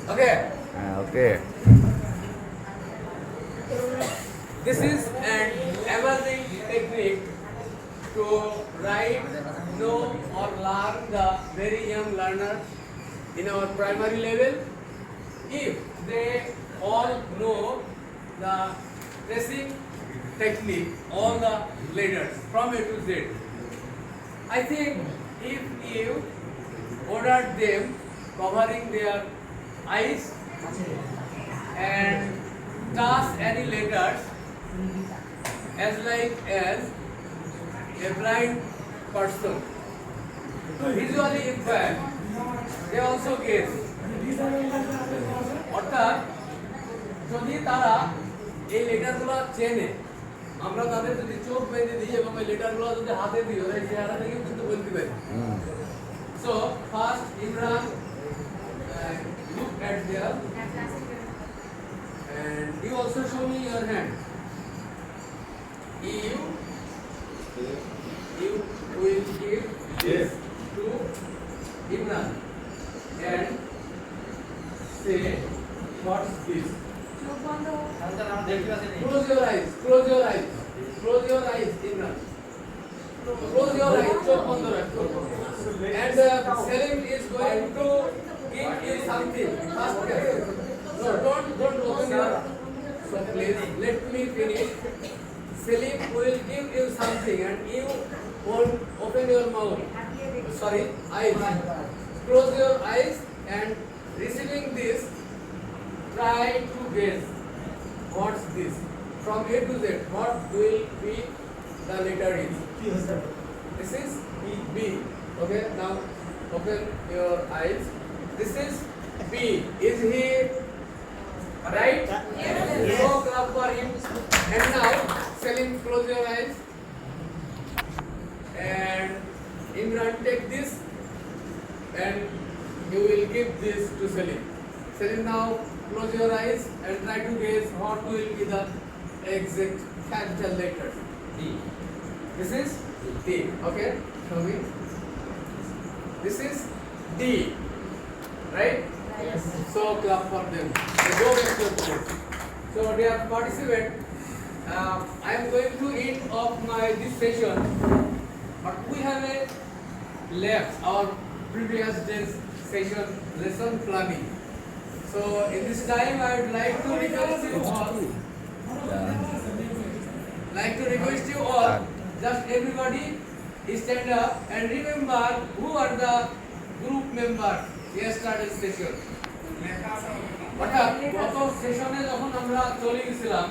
Okay. Okay. This is an amazing technique to write, know or learn the very young learners in our primary level. If they all know the tracing technique, all the letters from A to Z, I think if you ordered them covering their eyes and touch any letters as like as a blind person, visually impaired, they also guess. অর্থাৎ যদি তারা এই লেটারগুলো চেনে, আমরা তাদের যদি চোখ বেঁধে দিই এবং এই লেটারগুলো যদি হাতে দিই, ওরা এই চেহারা দেখেও কিন্তু বলতে পারে। So first Imran look at there and you also show me your hand. You will give this to Imran and say what's this? Close your eyes, close your eyes, close your eyes, Imran. Close your eyes, chok band rakho. And Selim is going to give you something. First guess. No, don't open your. So please let me finish. Selim will give you something and you won't open your mouth. Sorry, eyes. Close your eyes and receiving this, try to guess what's this. From A to Z, what will be the letter is? This is B. Okay, now open your eyes. This is B. Is he right? Yes. So clap for him. And now, Selim, close your eyes. And Imran, take this. And you will give this to Selim. Selim, now close your eyes and try to guess what will be the exact capital letter. D. This is D. Okay, show me. This is D. Right? Yes. So clap for them. So go back to your place. So dear participant, I am going to end of this session, but we have a left our previous day's session lesson planning. So in this time I would like to request you all, just everybody stand up and remember who are the group members yesterday's session. অর্থাৎ গত সেশনে যখন আমরা চলে গেছিলাম